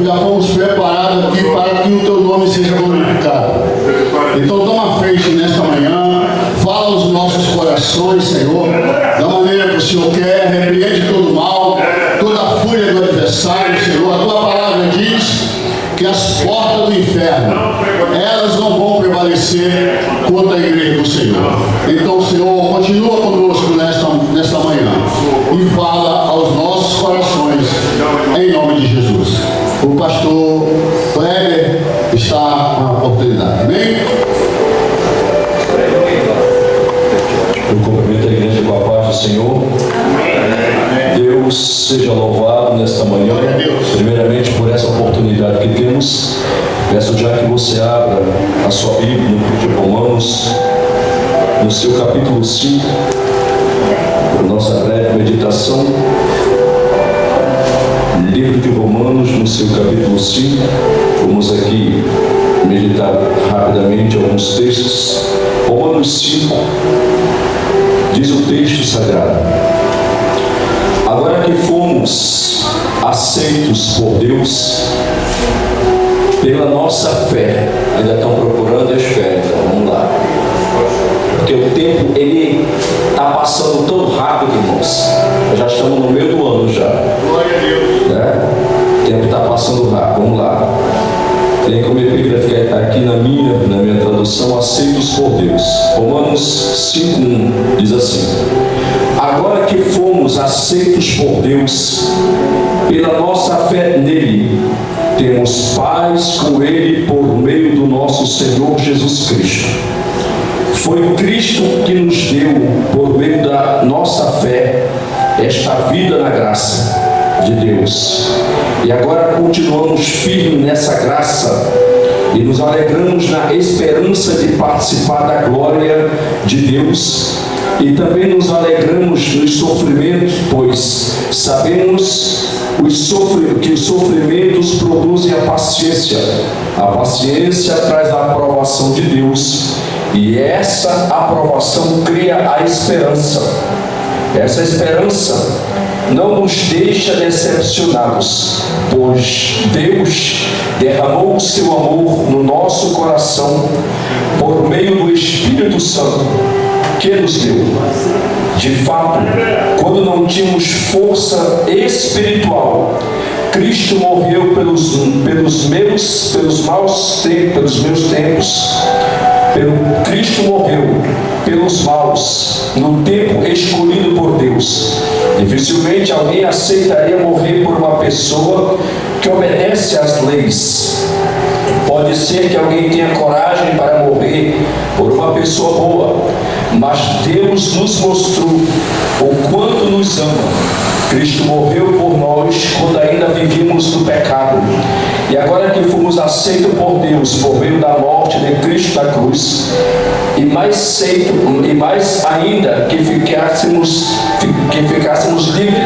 já fomos preparados aqui para que o teu nome seja glorificado. Então toma frente nesta manhã, fala aos nossos corações, Senhor, da maneira que o Senhor quer, repreende todo mal, toda a fúria do adversário, Senhor. A tua palavra diz que as portas do inferno, elas não vão prevalecer contra a igreja do Senhor. Então, Senhor, continua conosco nesta manhã e fala aos nossos corações, em nome de Jesus. O pastor Kleber está com a oportunidade. Amém? Eu cumprimento a igreja com a paz do Senhor. Deus seja louvado nesta manhã, primeiramente por essa oportunidade que temos. Peço já que você abra a sua Bíblia no livro de Romanos, no seu capítulo 5, para nossa breve meditação. Livro de Romanos, no seu capítulo 5, vamos aqui meditar rapidamente alguns textos. Romanos 5, diz o texto sagrado: agora que fomos aceitos por Deus pela nossa fé, ainda estão procurando as fé, então vamos lá, porque o tempo ele está passando tão rápido, irmãos. Já estamos no meio do ano já. Glória a Deus. Né? O tempo está passando rápido, vamos lá. Tem como epígrafe que está aqui na minha tradução: aceitos por Deus. Romanos 5:1 diz assim: agora que fomos aceitos por Deus pela nossa fé nele, temos paz com ele por meio do nosso Senhor Jesus Cristo. Foi Cristo que nos deu, por meio da nossa fé, esta vida na graça de Deus. E agora continuamos firmes nessa graça e nos alegramos na esperança de participar da glória de Deus. E também nos alegramos nos sofrimentos, pois sabemos que os sofrimentos produzem a paciência. A paciência traz a aprovação de Deus, e essa aprovação cria a esperança. Essa esperança não nos deixa decepcionados, pois Deus derramou o seu amor no nosso coração por meio do Espírito Santo que nos deu. De fato, quando não tínhamos força espiritual, Cristo morreu pelos meus tempos. Cristo morreu pelos maus no tempo escolhido por Deus. Dificilmente alguém aceitaria morrer por uma pessoa que obedece às leis. Pode ser que alguém tenha coragem para morrer por uma pessoa boa, mas Deus nos mostrou o quanto nos ama. Cristo morreu por nós quando ainda vivíamos no pecado. E agora que fomos aceitos por Deus por meio da morte de Cristo na cruz, e mais ainda que ficássemos livres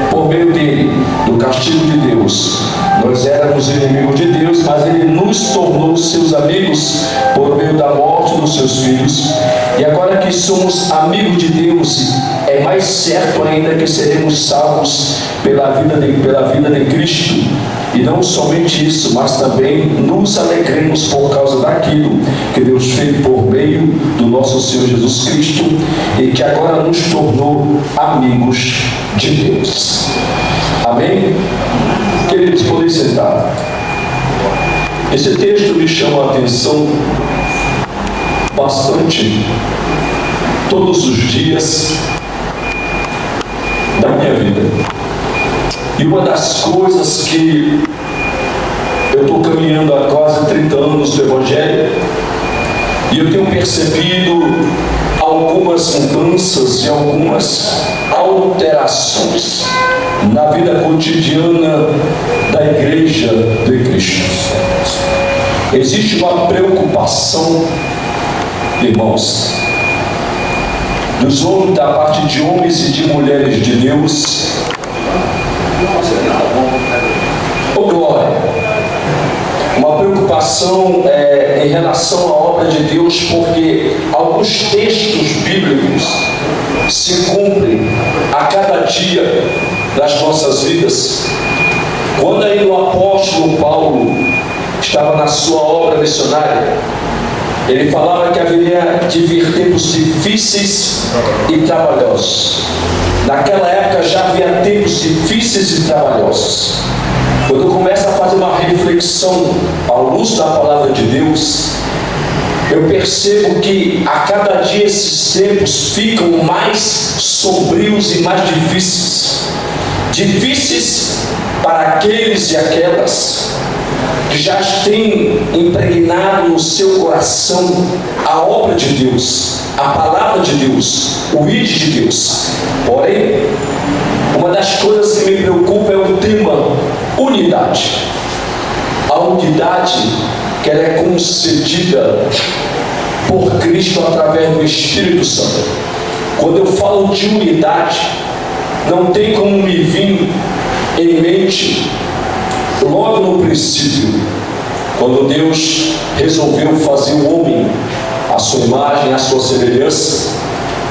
por meio dele, do castigo de Deus. Nós éramos inimigos de Deus, mas ele nos tornou seus amigos por meio da morte dos seus filhos. E agora que somos amigos de Deus, é mais certo ainda que seremos salvos pela vida de Cristo. E não somente isso, mas também nos alegremos por causa daquilo que Deus fez por meio do nosso Senhor Jesus Cristo, e que agora nos tornou amigos de Deus. Amém? Queridos, podem sentar. Esse texto me chama a atenção bastante todos os dias da minha vida. E uma das coisas que eu estou caminhando há quase 30 anos no Evangelho, e eu tenho percebido algumas mudanças e algumas alterações na vida cotidiana da Igreja de Cristo. Existe uma preocupação, irmãos, da parte de homens e de mulheres de Deus. Oh glória! Uma preocupação em relação à obra de Deus, porque alguns textos bíblicos se cumprem a cada dia das nossas vidas. Quando aí o apóstolo Paulo estava na sua obra missionária, ele falava que haveria de vir tempos difíceis e trabalhosos. Naquela época já havia tempos difíceis e trabalhosos. Quando eu começo a fazer uma reflexão à luz da palavra de Deus, eu percebo que a cada dia esses tempos ficam mais sombrios e mais difíceis. Difíceis para aqueles e aquelas que já têm impregnado no seu coração a obra de Deus, a palavra de Deus, o ID de Deus. Porém, uma das coisas que me preocupa é o tema unidade. A unidade que ela é concedida por Cristo através do Espírito Santo. Quando eu falo de unidade, não tem como me vir em mente logo no princípio, quando Deus resolveu fazer o homem à sua imagem, à sua semelhança,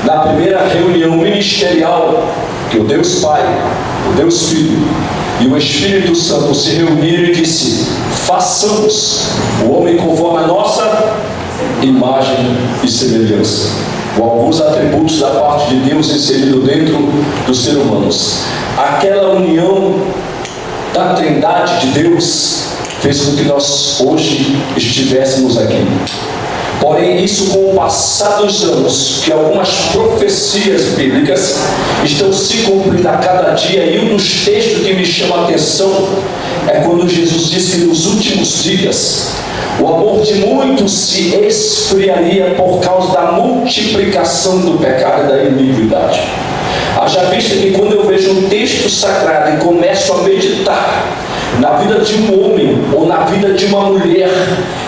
na primeira reunião ministerial que o Deus Pai, o Deus Filho e o Espírito Santo se reuniram e disse: façamos o homem conforme a nossa imagem e semelhança, com alguns atributos da parte de Deus inseridos dentro dos seres humanos. Aquela união da Trindade de Deus fez com que nós hoje estivéssemos aqui. Porém, isso com o passar dos anos, que algumas profecias bíblicas estão se cumprindo a cada dia, e um dos textos que me chama a atenção é quando Jesus disse que nos últimos dias o amor de muitos se esfriaria por causa da multiplicação do pecado e da iniquidade. Haja vista que quando eu vejo um texto sagrado e começo a meditar na vida de um homem ou na vida de uma mulher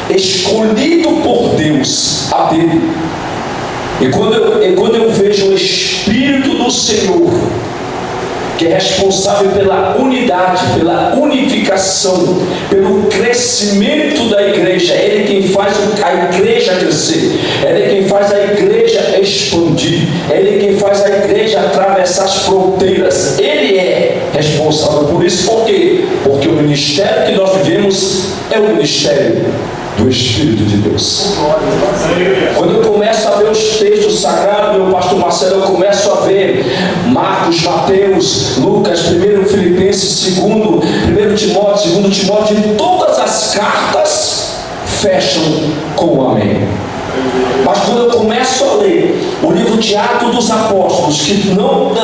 escolhido por Deus a dele, e quando eu vejo o Espírito do Senhor, que é responsável pela unidade, pela unificação, pelo crescimento da igreja, Ele é quem faz a igreja crescer, Ele é quem faz a igreja expandir, Ele é quem faz a igreja atravessar as fronteiras. Ele é responsável por isso. Por quê? Porque o ministério que nós vivemos é o ministério do Espírito de Deus. Quando eu começo a ver os textos sagrados, meu pastor Marcelo, eu começo a ver Marcos, Mateus, Lucas, 1 Filipenses, 2 1 Timóteo, 2 Timóteo, e todas as cartas fecham com o amém. Mas quando eu começo a ler o livro de Atos dos Apóstolos, que não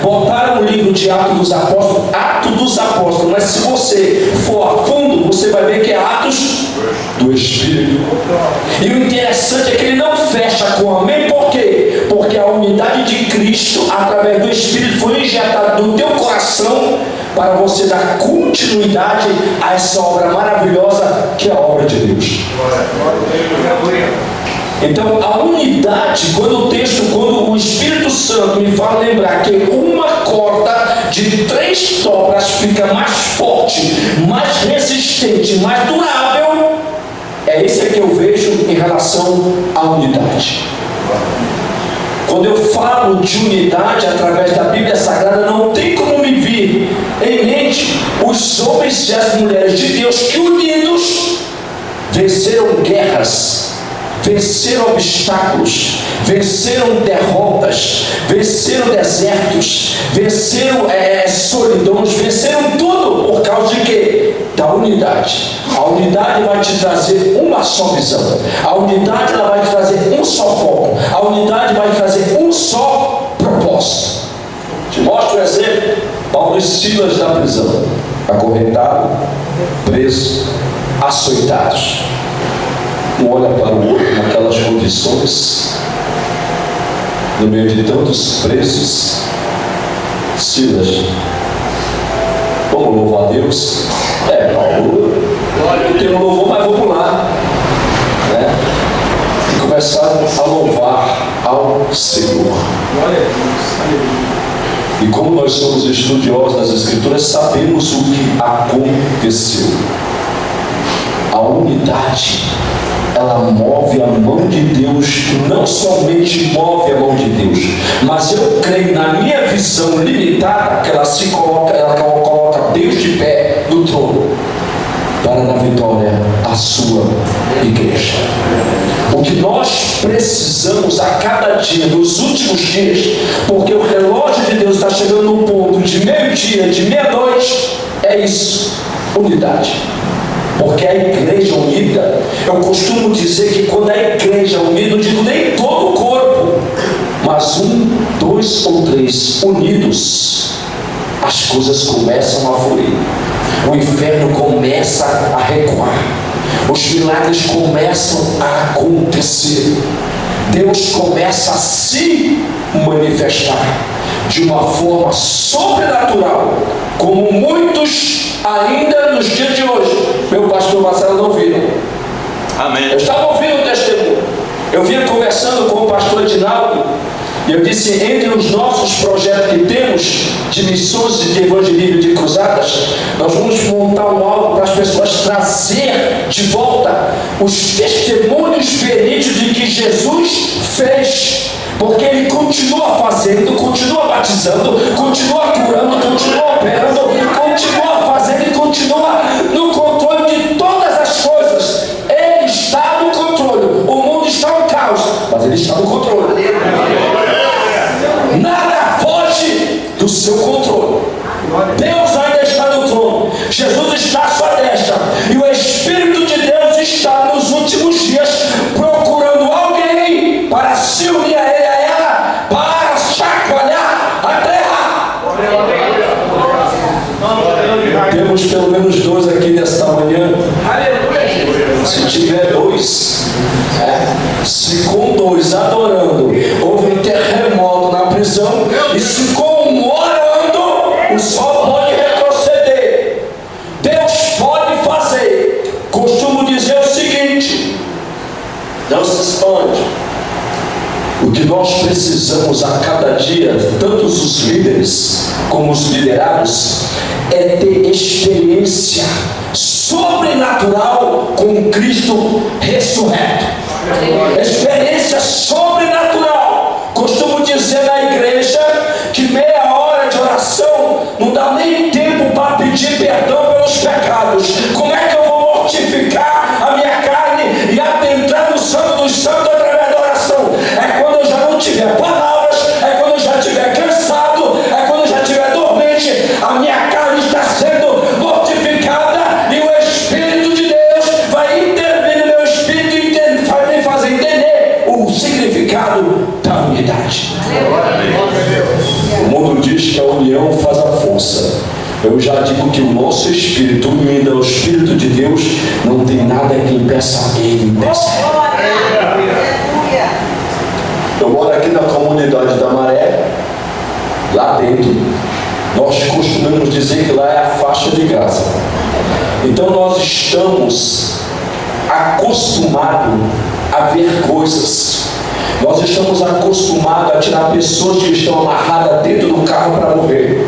botaram o livro de Atos dos Apóstolos, mas se você for a fundo, você vai ver que é Atos do Espírito. E o interessante é que ele não fecha com amém. Por quê? Porque a unidade de Cristo através do Espírito foi injetada no teu coração para você dar continuidade a essa obra maravilhosa que é a obra de Deus. Então a unidade, quando o Espírito Santo me faz lembrar que uma corda de 3 dobras fica mais forte, mais resistente, mais durável, é isso que eu vejo em relação à unidade. Quando eu falo de unidade através da Bíblia Sagrada, não tem como me vir em mente os homens e as mulheres de Deus que, unidos, venceram guerras, venceram obstáculos, venceram derrotas, venceram desertos, venceram solidões, venceram tudo por causa de quê? Da unidade. A unidade vai te trazer uma só visão. A unidade ela vai te trazer um só foco. A unidade vai te trazer um só propósito. Te mostro um exemplo. Paulo e Silas da prisão, acorrentado, preso, açoitados. Um olha para o outro naquelas condições, no meio de tantos presos. Silas, vamos louvar a Deus? Paulo, eu tenho um louvor, mas vou pular, né? E começaram a louvar ao Senhor. E como nós somos estudiosos das Escrituras, sabemos o que aconteceu. A unidade, ela ela move a mão de Deus, não somente move a mão de Deus, mas eu creio na minha visão limitada que ela coloca Deus de pé no trono para dar vitória à sua igreja. O que nós precisamos a cada dia, nos últimos dias, porque o relógio de Deus está chegando no ponto de meio-dia, de meia-noite, é isso, unidade. Porque a igreja unida, eu costumo dizer que quando a igreja é unida, eu digo nem todo o corpo, mas 1, 2 ou 3 unidos, as coisas começam a fluir, o inferno começa a recuar, os milagres começam a acontecer, Deus começa a se manifestar de uma forma sobrenatural, como muitos ainda nos dias de hoje, meu pastor Marcelo, não viram. Amém. Eu estava ouvindo o testemunho, eu vinha conversando com o pastor Edinaldo, e eu disse, entre os nossos projetos que temos de missões e de evangelismo de cruzadas, nós vamos montar um algo para as pessoas trazer de volta os testemunhos verídicos de que Jesus fez, porque Ele continua fazendo, continua batizando, continua curando, continua operando, continua fazendo e continua no controle de todas as coisas. Ele está no controle, o mundo está em caos, mas Ele está no controle. Nada foge do seu controle. Deus ainda está no trono, Jesus está à sua destra, e o Espírito de Deus está nos últimos dias procurando alguém para se unir a Ele, a ela, para chacoalhar a terra. Temos pelo menos 2 aqui nesta manhã. Se tiver 2, se com 2 adorando houve um terremoto na prisão, e se com 1 orando, o sol pode retroceder. Deus pode fazer. Costumo dizer o seguinte: não se expande. O que nós precisamos a cada dia, tanto os líderes como os liderados, é ter experiência sobrenatural com Cristo ressurreto. Experiência sobrenatural. Costumo dizer na igreja que meia hora de oração não dá nem tempo para pedir perdão pelos pecados. Como é que eu vou mortificar a minha carne e adentrar no Santo dos Santos através da oração? É quando eu já não tiver palavras, é quando eu já estiver cansado, é quando eu já estiver dormente, a minha carne está sendo mortificada e o Espírito de Deus vai intervir no meu espírito e vai me fazer entender o significado da unidade. O mundo diz que a união faz a força. Eu já digo que o nosso espírito, unido ao Espírito de Deus, não tem nada que impeça Ele, impeça Ele. Eu moro aqui na comunidade da Maré, lá dentro. Nós costumamos dizer que lá é a faixa de Gaza. Então nós estamos acostumados a ver coisas. Nós estamos acostumados a tirar pessoas que estão amarradas dentro do carro para morrer.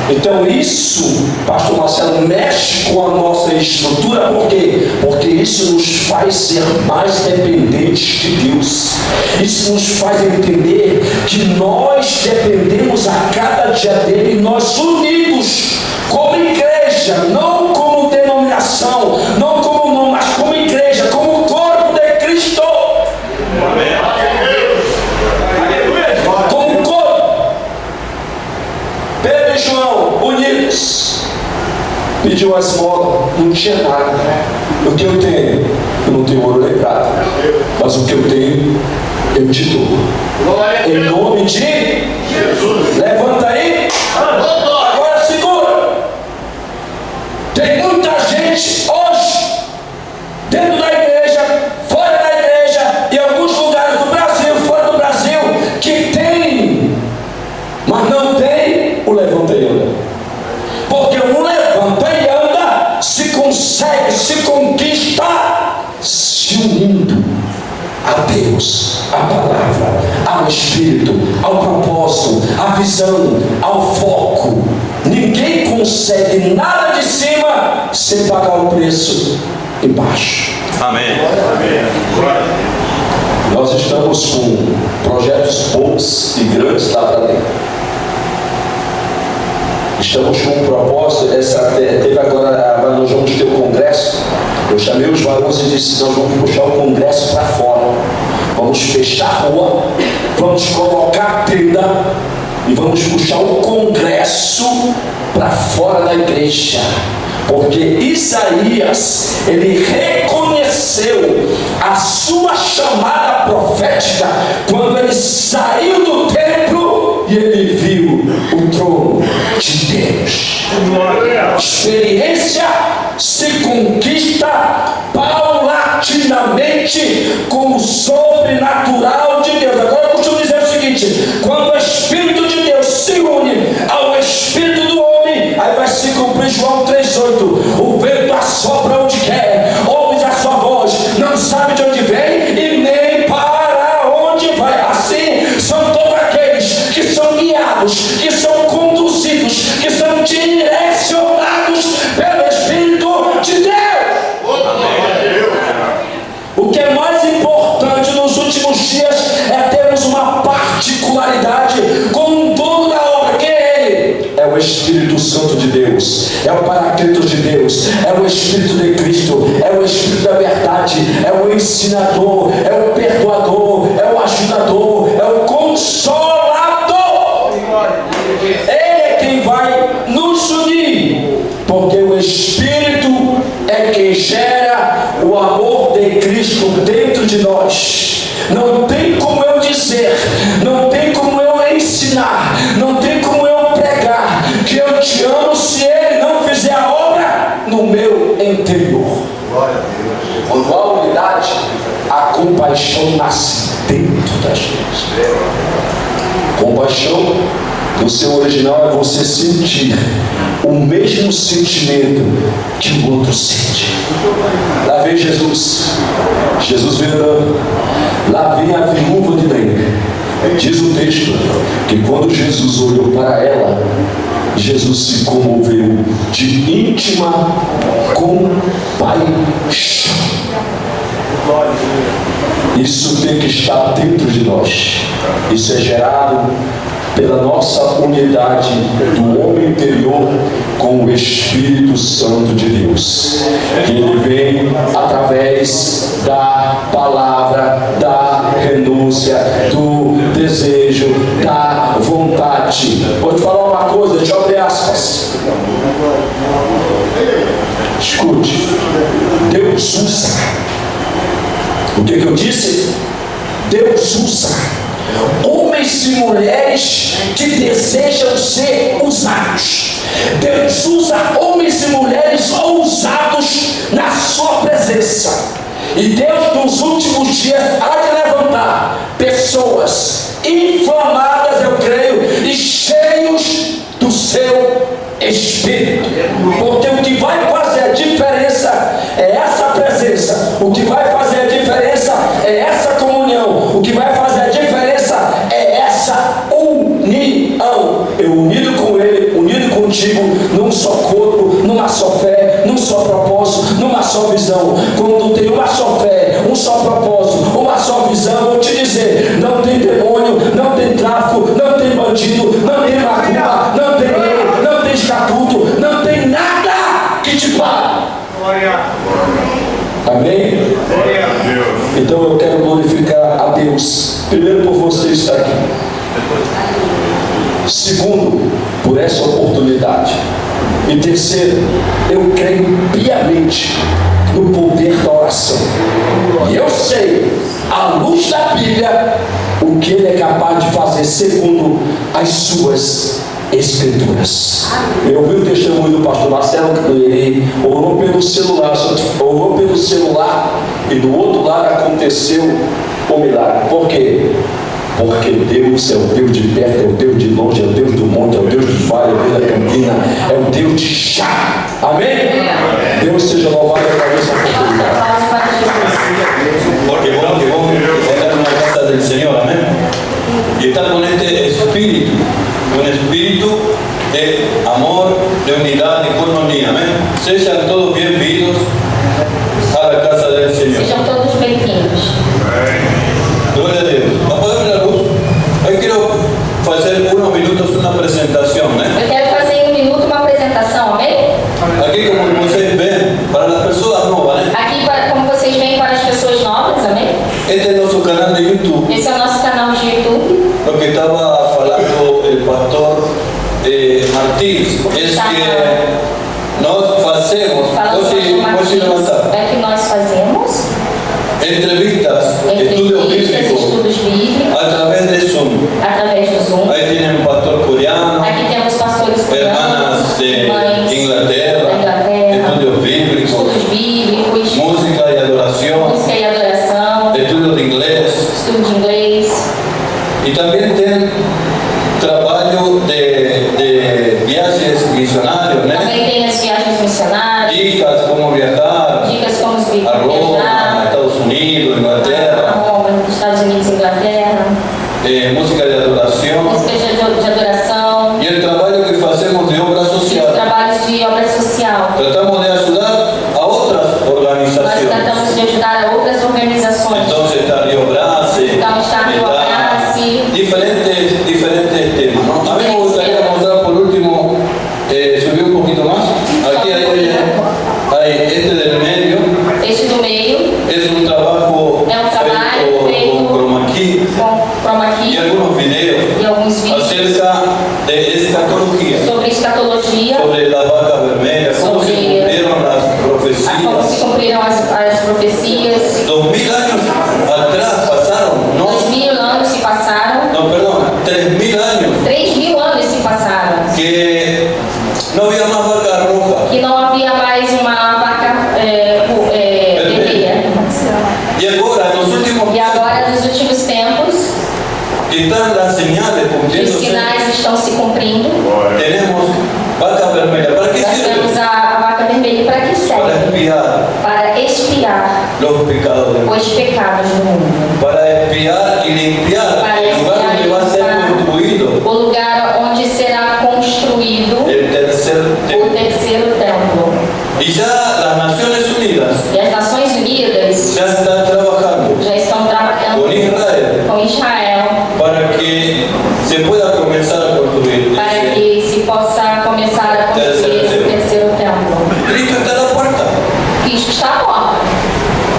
Então isso, pastor Marcelo, mexe com a nossa estrutura. Por quê? Porque isso nos faz ser mais dependentes de Deus. Isso nos faz entender que nós dependemos a cada dia dele, e nós unidos como igreja, não como denominação, não como nome, mas como igreja, como corpo de Cristo. Como corpo. Pedro e João, unidos, pediu a esmola, não tinha nada. O que eu tenho? Eu não tenho ouro nem prata, mas o que eu tenho, eu te dou. Em nome de Jesus. Levanta aí. Agora segura. Tem muita gente hoje, dentro da igreja, fora da igreja, em alguns lugares do Brasil, fora do Brasil, que tem, mas não tem o levanta e anda. Porque o levanta e anda se consegue, se conquista, se unindo a Deus, a palavra, ao Espírito, ao propósito, à visão, ao foco. Ninguém consegue nada de cima sem pagar o preço embaixo. Amém. Nós estamos com projetos bons e grandes lá para dentro. Estamos com um propósito. Teve agora, nós vamos ter o congresso. Eu chamei os varões e disse: nós vamos puxar o congresso para fora. Vamos fechar a rua, vamos colocar a tenda e vamos puxar o congresso para fora da igreja. Porque Isaías, ele reconheceu a sua chamada profética quando ele saiu do templo e ele viu o trono de Deus. Experiência se conquista paulatinamente com o sobrenatural de Deus. Agora eu costumo dizer o seguinte: quando o Espírito de Deus se une ao Espírito do homem, aí vai se cumprir João 3,8: o vento assopra onde quer, ouves a sua voz, não sabe de onde vem e nem para onde vai. Assim são todos aqueles que são guiados, que são conduzidos, que são direcionados pelo Espírito de Deus. O que é mais importante nos últimos dias é termos uma particularidade com o dono da obra. Quem é ele? É o Espírito Santo de Deus, é o Paracleto de Deus, é o Espírito de Cristo, é o Espírito da verdade, é o ensinador, é o perdoador, é o ajudador, é o consolador. Ele é quem vai nos unir, porque o Espírito é quem gera o amor de Cristo dentro de nós. Não tem como eu dizer, não tem como eu ensinar, não tem como eu pregar que eu te amo se ele não fizer a obra no meu interior. Quando há unidade, a compaixão nasce dentro da gente. Compaixão, no seu original, é você sentir o mesmo sentimento que o outro sente. Lá vem Jesus veio andando, lá vem a viúva de Naim. Diz o texto que quando Jesus olhou para ela, Jesus se comoveu de íntima compaixão. Isso tem que estar dentro de nós. Isso é gerado pela nossa unidade do homem interior com o Espírito Santo de Deus. Ele vem através da palavra, da renúncia, do desejo, da vontade. Vou te falar uma coisa, deixa eu abrir aspas. Escute, Deus usa. O que eu disse? Deus usa homens e mulheres que desejam ser usados. Deus usa homens e mulheres ousados na sua presença. E Deus nos últimos dias há de levantar pessoas inflamadas, eu creio, e cheios do seu Espírito. Porque o que vai fazer a diferença é essa presença. O que vai fazer a diferença é essa comunhão. O que vai fazer a diferença é essa união. Eu unido com Ele, unido contigo, num só corpo, numa só fé, num só propósito, numa só visão. Quando tem uma só fé, um só propósito, uma só visão, vou te dizer: não tem demônio, não tem tráfico, não tem bandido, não tem macumba, não tem lei, não tem estatuto, não tem nada que te pare. Amém? Então eu quero glorificar a Deus, primeiro por você estar aqui, segundo, por essa oportunidade, e terceiro, eu creio piamente no poder da oração. E eu sei, à luz da Bíblia, o que Ele é capaz de fazer segundo as suas Escrituras. Eu ouvi o testemunho do pastor Marcelo, que ele orou pelo celular, e do outro lado aconteceu o milagre. Por quê? Porque Deus é o Deus de perto, é o Deus de longe, é o Deus do monte, é o Deus do vale, é o Deus da campina, é o Deus de chá. Amém? Deus seja louvado por essa oportunidade. Porque vamos estar en la casa del Señor, amén. Y estar con este espíritu, un espíritu de amor, de unidad, de coinonía, amén. Sean todos bienvenidos a la casa del Señor. Sejam todos bem-vindos. Gloria a Dios. Apaga la luz. Hoy quiero hacer unos minutos una presentación. Eu quero fazer em 1 minuto uma apresentação, amém? Aquí como ustedes ven, para las personas nuevas, Aqui, como vocês veem, para as pessoas novas, amém? este es nuestro canal de YouTube. Esse é o nosso canal de YouTube. Lo que estaba hablando el pastor Martínez es que nos hacemos, É que nós fazemos entrevistas, estudios bíblicos estudos bíblicos a través de Zoom. através do Zoom. Ahí tienen un pastor coreano, Aqui temos pastores hermanas de irmãs Inglaterra, estudios bíblicos, estudos bíblicos, música y adoración, música e adoração, estudios de inglés. estudo de inglês. Y también tienen trabajo de viajes misionarios, ¿no? Também tem as viagens missionárias, Dicas cómo viajar dicas como a Roma, viajar, Estados Unidos, a Inglaterra, Roma, Estados Unidos e Inglaterra, música de adoración música de adoração y el trabajo que hacemos de obra e os social. trabalhos de obra social. Tratamos de ayudar a otras Nós organizaciones. tratamos de ajudar a outras organizações. Entonces está Río Brace, Então está Rio Brace, diferentes temas, ¿no? A mí me gustaría mostrar por último, subir un poquito más. Aquí hay este del medio, este do meio, es un trabajo feito con chroma key com chroma y key algunos videos e alguns vídeos acerca de escatología, sobre escatologia, sobre la vaca vermelha, cómo se cumplieron las como se profecías. cumpriram as profecias. 2000 años atrás pasaron, no, 2000 anos se passaram, no, perdón, 3000 años, 3000 anos se passaram, que no había más vaca roja. que não havia mais uma vaca vermelha. Y ahora, en los últimos E agora, nos últimos tempos, que están las señales os cumpliéndose, sinais estão se cumprindo. tenemos vaca vermelha. ¿Para qué Nós temos sirve? a vaca vermelha para que Para serve? espiar Para expiar los pecados del mundo. os pecados do mundo. Para espiar y limpiar Para el lugar donde va a ser espiar e construido o lugar onde será construído el tercer o templo. terceiro templo. Y ya las Naciones Unidas E as Nações Unidas ya están trabajando já estão con trabalhando Israel com Israel para que se pueda comenzar a construir. para que se possa começar a construir esse terceiro templo. Cristo está a la puerta. Cristo está à porta.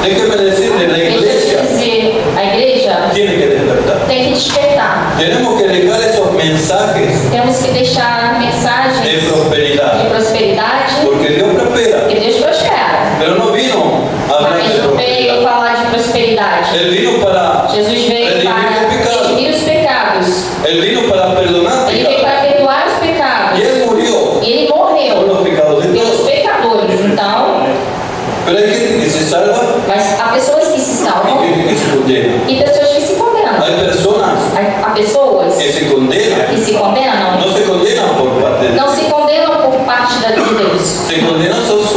Déjeme decirle, la Deixa eu iglesia dizer, a igreja tiene que despertar. tem que despertar. Tenemos que dejar esos mensajes Temos que deixar mensagens de de prosperidad, prosperidade, porque Dios prospera, que Deus prospera. pero no vino a hablar Mas de não veio prosperidad. falar de prosperidade. Él vino para Jesus veio para redimir os pecados. Él vino para perdonar Ele veio pecados. para perdoar os pecados. Y Él murió E ele por morreu los pecados de pelos todos. pecadores. Então, Pero hay gente que se salva mas há pessoas que se y salvam gente que se condena. e pessoas que se condenam. Hay personas Há pessoas que se condenan, que se condenam. no se condenan por parte de Dios, Não se condenam por parte de Deus. se condenan solos,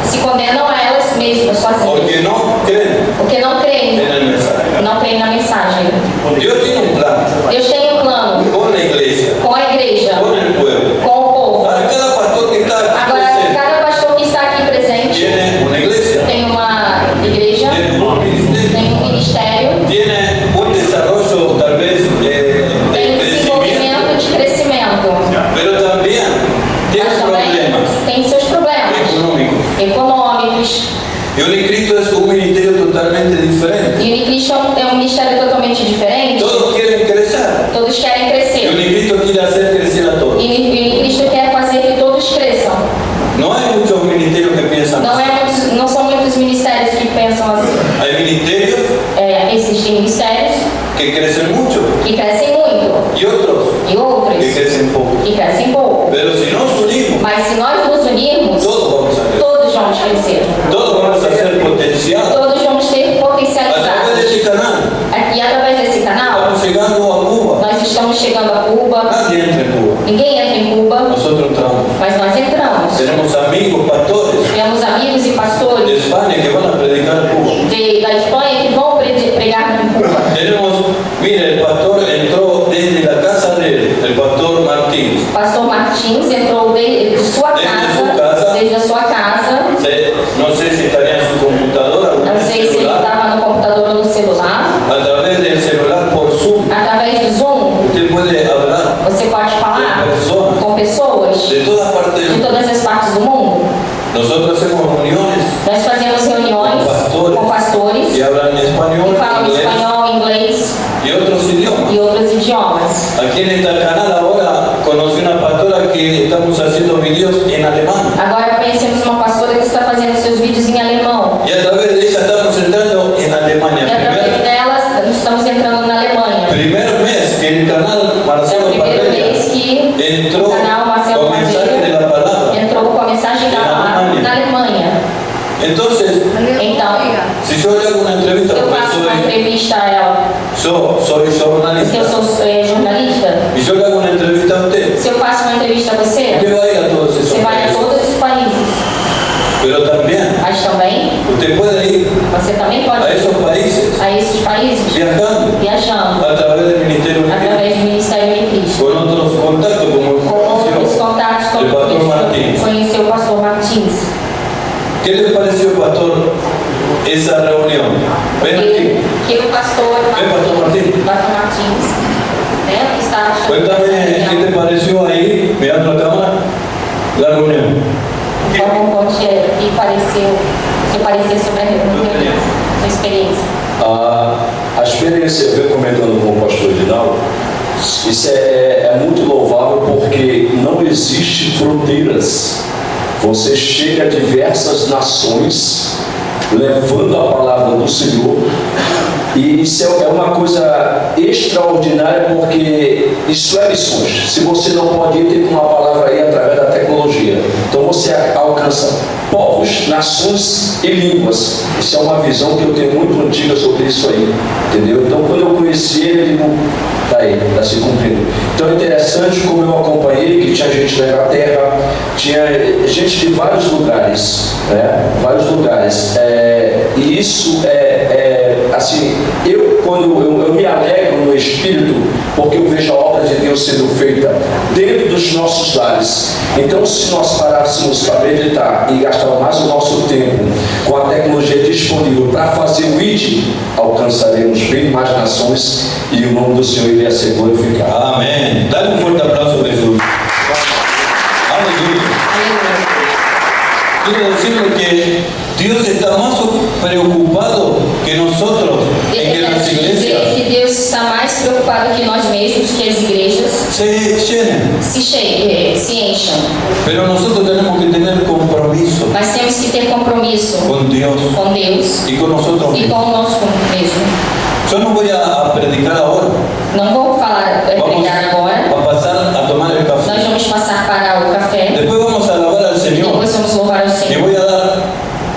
Se condenam a elas mesmas, sozinhas. porque no creen Porque não creem. en el mensaje. Não creem na mensagem. Dios tiene un plan Deus tem um plano con la iglesia, com a igreja, con el pueblo. com o povo. Para cada pastor que está aquí Agora, presente, cada pastor que está aqui presente tiene una iglesia, tem uma igreja, tiene un ministerio, tem um ministério, tiene un desarrollo tal vez de tem um crecimiento, desenvolvimento de crescimento. pero también tiene Mas também problemas tem seus problemas económicos. econômicos. Y Unicristo es un ministerio totalmente diferente. E o Unicristo é um ministério totalmente diferente. Todos quieren crecer. Todos querem Y crescer. Unicristo quiere hacer crecer a E todos. o Unicristo quer fazer que todos cresçam. No hay muchos ministerios que piensan así. Não são muitos ministérios que pensam assim. Hay ministerios Existem ministérios que crecen mucho que crescem muito y otros e outros que crecen poco. que crescem pouco. Pero si nos unimos, Mas se nós nos unirmos, todos vamos a crecer. todos vamos crescer. Todos vamos a ser potenciados. Todos vamos ser A través de potencializados. este canal, Aqui, através desse canal, estamos llegando a Cuba. nós estamos chegando a Cuba. Nadie entra en Cuba. Ninguém entra em Cuba, Nosotros entramos. mas nós entramos. Tenemos amigos, pastores Temos amigos e de pastores España que van a predicar en Cuba. da Espanha que vão pregar em Cuba. Tenemos, mire, el pastor entró desde la casa del pastor Martínez. Pastor Martins entrou de sua Desde casa, su casa, sua casa. No sé si estaría en su computadora o en Não el sei se ele celular. estava no computador ou no celular. A través del celular por Zoom, Através do Zoom, usted puede hablar você pode falar com pessoas de todas partes del de mundo. todas as partes do mundo. Nosotros hacemos reuniones Nós fazemos reuniões com pastores que hablan español, que falam inglés espanhol, inglês y otros idiomas. e outros idiomas. Aquí en este canal ahora conocí una pastora que estamos haciendo videos en alemán. Agora conhecemos uma pastora que está fazendo seus vídeos em alemão. Y a través de ella estamos entrando en Alemania. E através delas estamos entrando na Alemanha. Primer mes que el canal É o Marcelo primeiro Padilla mês que entró o canal Marcelo con mensaje de Padilla la palabra. entrou com a mensagem da palavra na Alemanha. Entonces, Então, si yo le hago una entrevista, eu porque faço uma soy entrevista a ela, soy porque eu jornalista, sou jornalista. y yo le hago una entrevista a usted, Se eu faço uma entrevista a você, usted va a ir a todos esos você vai a países. todos os países. Pero también, Mas também, usted puede ir você também a pode esos países a esses países viajando viajando a través del Ministerio de através do Ministério de Cristo. con otros contactos, como Com outros conoció contatos, el como pastor Martín. conheceu o pastor Martins. ¿Qué le pareció, pastor, esa reunión? Ven aquí. Que o pastor Pastor Martín. Pastor Martins, né, que está achando Cuéntame, essa ¿qué reunião. te pareció ahí, mirando la cámara, la reunión? Como conte que pareceu, que pareceu sobre a reunião, sua experiência. A experiência, eu venho comentando com o pastor Edinaldo, isso é muito louvável porque não existe fronteiras. Você chega a diversas nações levando a palavra do Senhor, e isso é uma coisa extraordinária, porque isso é missões. Se você não pode ir, tem uma palavra aí através da tecnologia. Então você alcança povos, nações e línguas. Isso é uma visão que eu tenho muito antiga sobre isso aí, entendeu? Então quando eu conheci ele, eu digo, tá aí, está se cumprindo. Então é interessante como eu acompanhei, que tinha gente da Inglaterra, tinha gente de vários lugares, né? Vários lugares. E isso assim, quando eu me alegro no Espírito, porque eu vejo a obra de Deus sendo feita dentro dos nossos lares. Então, se nós parássemos para meditar e gastar mais o nosso tempo com a tecnologia disponível para fazer o ID, alcançaremos bem mais nações e o nome do Senhor iria ser glorificado. Amén. Dale un fuerte aplauso a Jesús. Aleluya. Quiero decirle que Dios está más preocupado que nosotros en que las Dizer iglesias que Deus está mais preocupado que nós mesmos, que as igrejas se llenen. se encham. Pero nosotros tenemos que tener compromiso Mas temos que ter compromisso con Dios com Deus y con nosotros e mismos. com o nosso mesmo. Yo no voy a predicar ahora. Não vou falar, Vamos pregar agora. a pasar a tomar el Nós café. vamos passar para o café. Después vamos a alabar al Señor. Depois vamos louvar o Y Senhor. voy a dar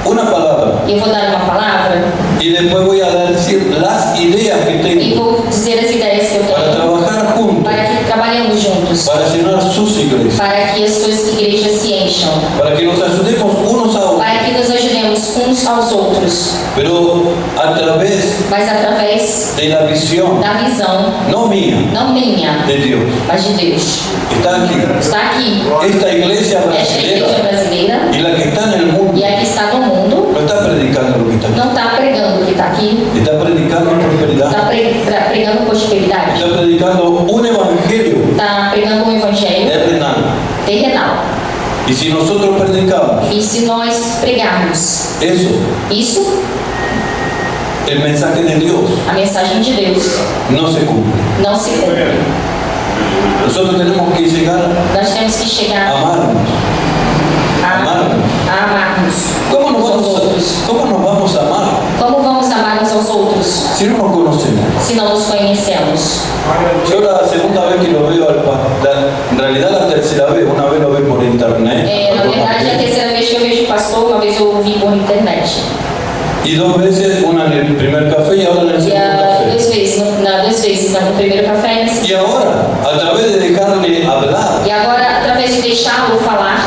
una palabra. Eu vou dar uma palavra Y después voy a decir las ideas que e tengo vou dizer as ideias que eu para tenho trabajar juntos, para que trabalhemos juntos, para llenar sus iglesias, para que as suas igrejas se encham, para que nos ayudemos unos a otros, para que nos ajudemos uns aos outros, pero a través mas através de la visión, da visão, no mía, não minha, de Dios. mas de Deus. Está aquí. Está aqui Esta iglesia esta igreja brasileña brasileira y la que está en el mundo e a que está no mundo no está predicando lo que está aquí. não está pregando o que está aqui, Está predicando prosperidad. está pregando prosperidade, Está predicando un evangelio está pregando um evangelho terrenal. terrenal. Y si nosotros predicamos E se nós pregarmos isso, el mensaje de Dios a mensagem de Deus no se cumple. não se cumpre. Nosotros tenemos que llegar Nós temos que a chegar amarnos. a amarmos ¿Cómo nos uns aos vamos outros. cómo nos vamos a amar Como vamos amar uns aos outros si no nos conocemos? se não nos conhecemos? Yo la segunda vez que lo veo, en realidad la tercera vez, una vez lo vi por internet, Na verdade, a terceira vez que eu vejo o pastor, uma vez eu ouvi por internet. y dos veces, una en el primer café y ahora en el E segundo café. duas vezes no primeiro café e no segundo. Y ahora, a través de dejarle hablar, E agora, através de deixá-lo falar,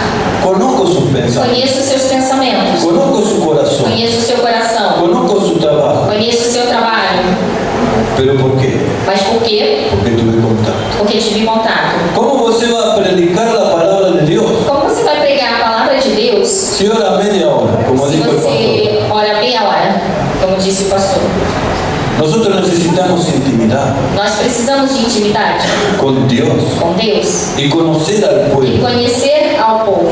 conozco sus pensamientos, conheço os seus pensamentos, conozco su corazón, conheço o seu coração, conozco su trabajo. conheço o seu trabalho. ¿Pero por qué? Mas por quê? Porque tuve contacto. Porque tive contato. ¿Cómo usted va a predicar la palabra de Dios Como você vai pregar a palavra de Deus Deus, si ora media hora, como se dijo el pastor, você ora meia hora, como disse o pastor, nosotros necesitamos intimidad nós precisamos de intimidade con Dios com Deus y conocer al e pueblo. conhecer ao povo.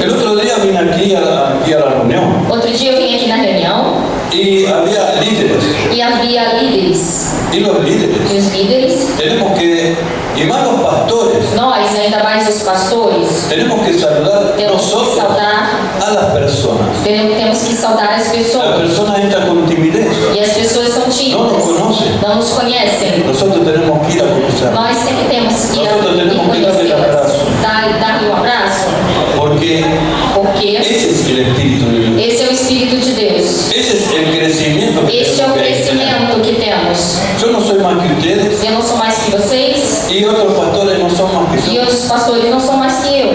El otro día vine aquí a la reunión Outro dia eu vim aqui na reunião y había líderes. e havia líderes. Y los E líderes os líderes, tenemos que, y más los pastores, nós, ainda mais os pastores, tenemos que saludar temos que nosotros saudar, a las personas. temos que saudar as La pessoas. persona entra con timidez, E as pessoas são no nos tímidas, conocen. não nos conhecem. Nosotros tenemos que ir a conocer, Nós sempre temos que ir Nosotros tenemos que darle conhecê-las, abraço. dar-lhe um abraço, porque porque ese es el Espíritu de Dios. esse é o Espírito de Deus. Ese es el crecimiento que Esse é o tenemos que tener. crescimento que temos. Yo no soy más que ustedes Eu não sou mais que vocês y otros pastores no son más que e yo. outros pastores não são mais que eu.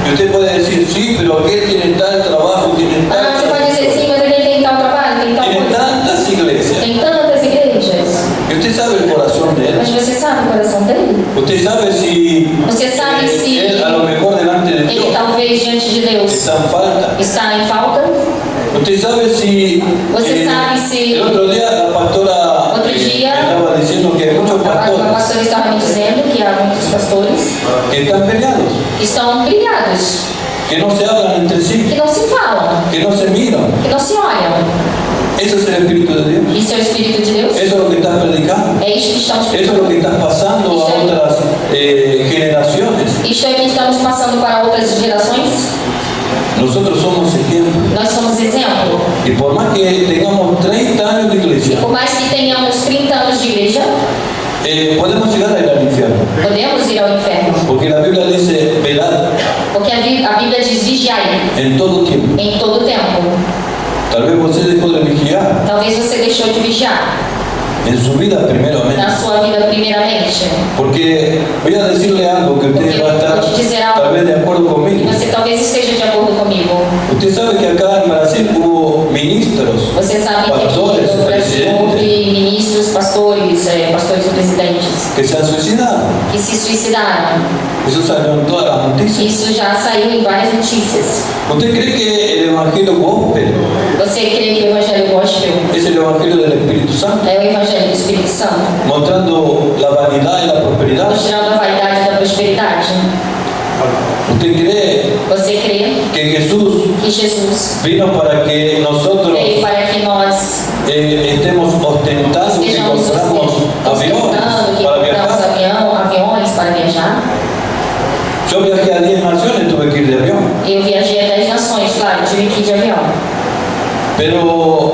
Y usted puede decir, sí, pero aquel tiene tal trabajo, tiene Ah, você pode dizer tal, sim, mas ele tem tal trabalho, tem tal tiene coisa. tantas iglesias. Tem tantas igrejas. Y usted sabe el corazón de él. Mas você sabe o coração dele? Usted sabe si Você sabe se él a lo mejor delante de ele Dios talvez diante de Deus está en falta. está em falta? Usted sabe si Você sabe se- el otro día la pastora Otro día- estaba diciendo que hay muchos A pastores pastora estava me dizendo que há muitos pastores que están peleados, que estão brigados, que no se hablan entre que sí, não se falam, que no se miran. que não se olham. Eso es el Espíritu de Dios. Isso é o Espírito de Deus? Eso es lo que estás predicando. É isto que estamos Eso es lo que estás pasando a otras generaciones. Isto é que estamos passando para outras gerações? Nosotros somos ejemplo. Nós somos exemplo. Y por más que tengamos 30 años de E iglesia, por mais que tenhamos 30 anos de igreja, podemos llegar a ir al infierno. podemos ir ao inferno. Porque la Biblia dice, velad Porque a Bíblia diz vigiai en todo tiempo. em todo tempo. Tal vez você dejó de vigiar Talvez você deixou de vigiar en su vida primeramente. na sua vida primeiramente. Porque voy a decirle algo que usted va a estar tal vez de acuerdo E conmigo. você talvez esteja de acordo comigo. Usted sabe que acá en Brasil hubo ministros, Você sabe que aqui pastores, no Brasil houve presidentes ministros, pastores presidentes que se han suicidado. que se suicidaram. Eso salió en todas las noticias. Isso já saiu em várias notícias. ¿Usted cree que el evangelio gospel Você crê que o Evangelho Gospel es el evangelio del Espíritu Santo? é o Evangelho do Espírito Santo, Mostrando la vanidad y la prosperidad. mostrando a vaidade da prosperidade? ¿Usted cree Você crê que Jesús que Jesus vino para que nosotros veio para que nós estemos ostentando que estejamos compramos aviones ostentando, que para compramos viajar? aviões para viajar? Yo viajé a 10 naciones, tuve que ir de avión. Eu viajei a 10 nações, claro, tive que ir de avião. Pero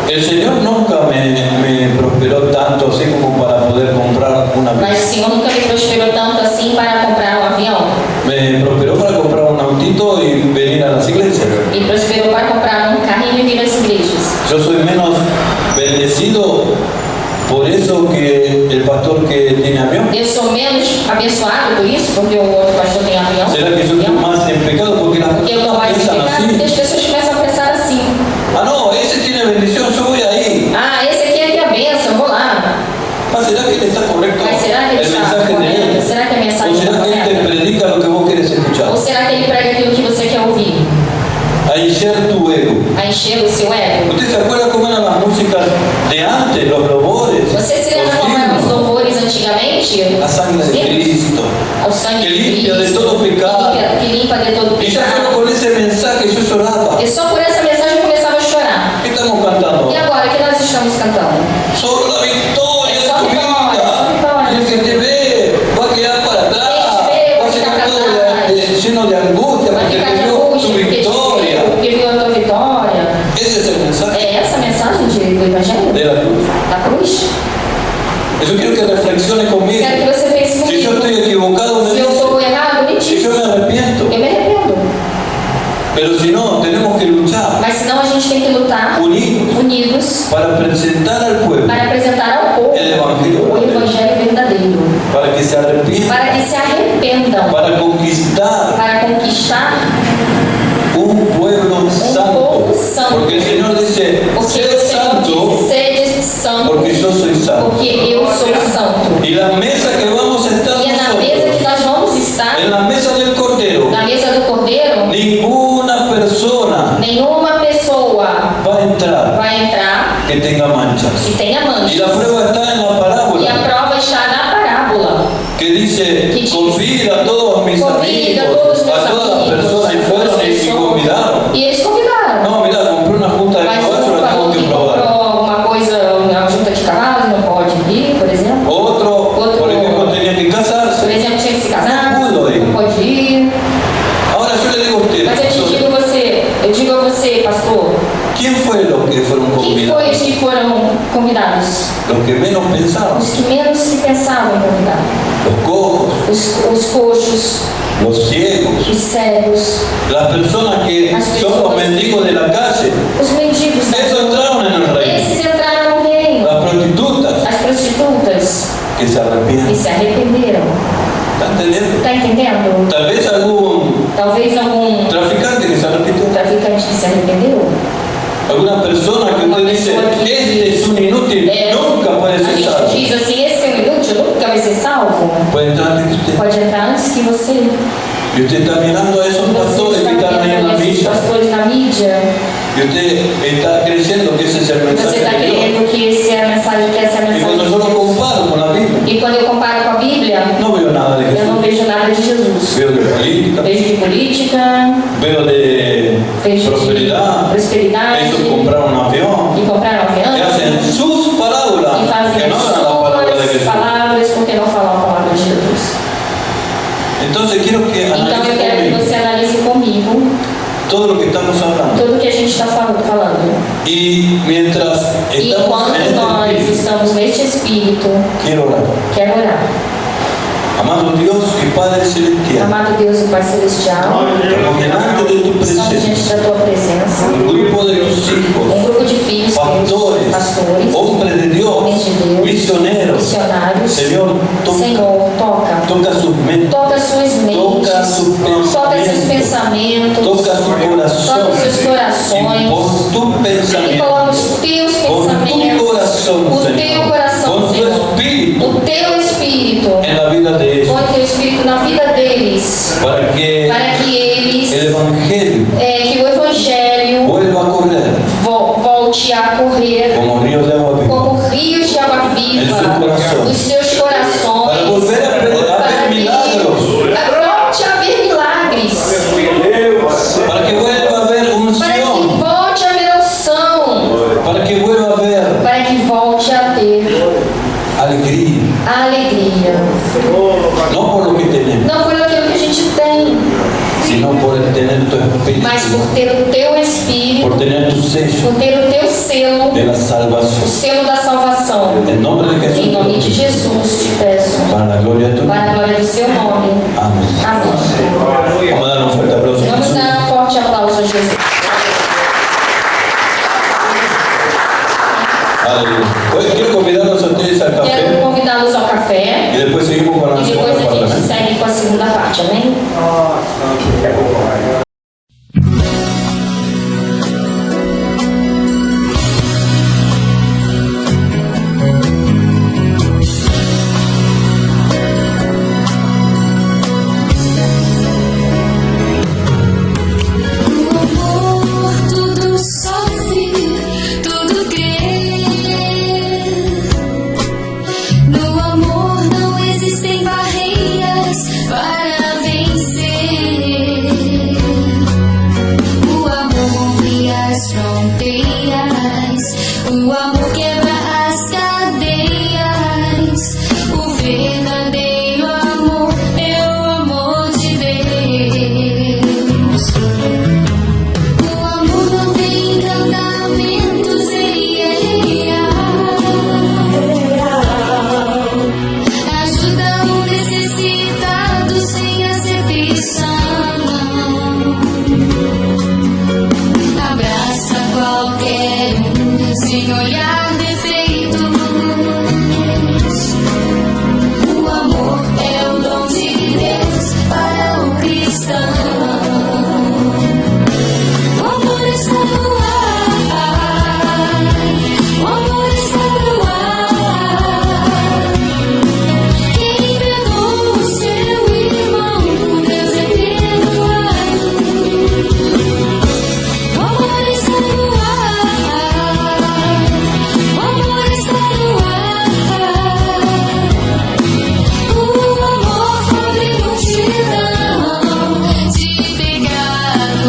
el Señor nunca me prosperó tanto así como para poder comprar un avión. Mas o Senhor nunca me prosperou tanto assim para comprar um avião. Me prosperó para comprar un autito y venir a las iglesias. Me prosperou para comprar um carrinho e vir às igrejas. Yo soy menos bendecido por eso que el pastor que tiene avión. Eu sou menos abençoado por isso, porque o outro pastor tem avião. ¿Será que yo estoy más en pecado porque las Porque eu estou personas mais em piensan pecado, porque as así? pessoas começam a pensar assim. Ah, no, ese tiene bendición, yo voy ahí. Ah, esse aqui é que é a bênção, vou lá. Ah, ¿será que está correcto Mas será que ele el está mensaje de correto? él? Será que a ¿O mensagem está será que él te correta? predica lo que vos quieres escuchar? Ou será que ele prega aquilo que você quer ouvir? A hinchar tu ego. A encher o seu ego? ¿Usted se acuerda cómo eran las músicas de antes, los robores, Você se lembra los como eram os himnos? louvores antigamente? La sangre de Cristo. O sangue Que de limpia de Cristo, todo pecado. que limpa de todo Y ya solo pecado. con ese mensaje yo lloraba. E só por essa mensagem eu começava a chorar. ¿Qué estamos cantando? E agora, o que nós estamos cantando? Solo la victoria Es de solo tu victoria, vida. solo victoria. Y el que te ve va a quedar para atrás. El que te ve Va a va a quedar quedar todo para atrás. lleno de angustia Vai porque ficar te de vio angústia, tu porque victoria. viu a tua vitória. Ese es el mensaje É essa a mensagem do Evangelho? de la cruz. Da cruz? Yo quiero que reflexione conmigo. Quero que você pense Si yo comigo. estoy equivocado, me Se eu dice. estou errado, me Si diz. yo me arrepiento. Eu me arrependo. Pero si no, tenemos que luchar Mas senão a gente tem que lutar unidos unidos para presentar al pueblo, para apresentar ao povo El Evangelho o Evangelho verdadeiro. para que se arrepientan, Para que se arrependam. para conquistar Para conquistar un pueblo santo. povo santo. Porque el Señor dice, porque sé o Senhor santo diz, sede santo, porque yo soy santo. porque eu sou santo. Y la mesa que vamos a estar E é na mesa que nosotros, nós vamos estar, en la mesa del Cordero, na mesa do Cordeiro, ni entrar vai entrar que tenga manchas. e tenha Y manchas. la prueba está en la E a parábola, prova está na parábola. que dice, Que dice, convida a todos mis convida a amigos, todos meus a todas las amigos, personas y fueron todas as y pessoas. convidaron. E eles convidaram. No, mira, compré una junta de Mas caballos, um la falou tengo que que probar. comprou alguma coisa, uma junta de cavalos, não pode ir, por exemplo. Otro, por ejemplo, tenía que Por casarse. exemplo, tinha que se casar, Não pudo ir. não pode ir. Ahora yo le digo a usted, Mas eu digo a você, pastor, ¿quién fue los que fueron quem foi convidados? os que foram convidados? Los que menos pensaban, Os que menos se pensavam em convidar. los cojos, Os coxos, los ciegos, os cegos, las personas que Las son los personas. mendigos de la calle. os mendigos. Esos entraron en el reino. Esses entraram no reino. Las prostitutas As prostitutas que se e arrepienten. se arrependeram. ¿Están entendiendo? Está entendendo? Tal vez algún Talvez algum traficante que se arrepintió. traficante que se arrependeu. Alguna persona que Alguma usted dice, pessoa que este es un inútil, nunca puede a ser gente salvo. diz assim, esse é um inútil, nunca vai ser salvo. Puede entrar antes que usted. Pode entrar antes que você. Y usted está mirando a esos Você pastores que está están ahí en la vendo esses misa. pastores na mídia. Y usted está creyendo que ese es el Você mensaje está de Dios. querendo que essa é a mensagem, que essa é a Y cuando yo mensagem. lo comparo con la Biblia, E quando eu comparo com a Bíblia, no veo nada de eu não Jesús. vejo nada de Jesus. Veo de política, Vejo de política, veo de vejo prosperidad, de prosperidade, eso comprar un avión, e comprar um que avião, hacen sus parábolas, e fazem que no hablan la palabra de as Jesús. suas palavras, porque não falam a palavra de Jesus. Entonces quiero que Então eu analice quero que conmigo você analise comigo todo lo que estamos hablando. tudo que a gente está falando. Y mientras E estamos enquanto en nós este espíritu, estamos neste espírito, quiero orar. quero orar. Amado Dios y Padre Celestial, Amado Deus e Pai Celestial, estamos delante de tu estamos diante presencia, da Tua presença. un grupo de tus hijos, Grupo de filhos teus, pastores, pastores, hombres de Dios, homens de Deus, misioneros. missionários. Señor, Senhor, toca. toca sus mentes, Toca suas mentes, toca sus toca seus pensamientos, pensamentos, toca su corazón, toca seus y corações, pon tu e pensamiento, coloca os teus pon tu pensamentos, corazón, o teu Señor, coração, pon tu Senhor, espíritu o teu espírito, en la vida de ellos, põe teu espírito na vida deles, para que para que eles, el Evangelio que o Evangelho vuelva a correr volte a correr como río de agua viva, como rios de água viva nos seus corações, para volver a ver milagros, volte a ver milagres, para que vuelva a haber para que unción, volte a ver unção, para que vuelva a haber para que volte a ter alegría, a alegria, no por lo que tenemos, não por aquilo que a gente tem, sino por el tener tu mas espíritu, por ter o teu espírito, por tener tu sello por ter o teu selo, de la o salvación. selo da salvação. En nombre de Em nome de Jesús, Jesus te peço, para la gloria de tu para a nombre. glória do seu nome. Amén. Amém. Vamos a dar un fuerte aplauso a Vamos Jesús. dar um forte aplauso a Jesus. Aleluya. Hoy quiero convidarlos a ustedes al Quero café convidá-los ao café y después seguimos con la e depois segunda a parte. gente Amén. segue com a segunda parte, amém? O amor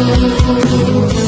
Thank you.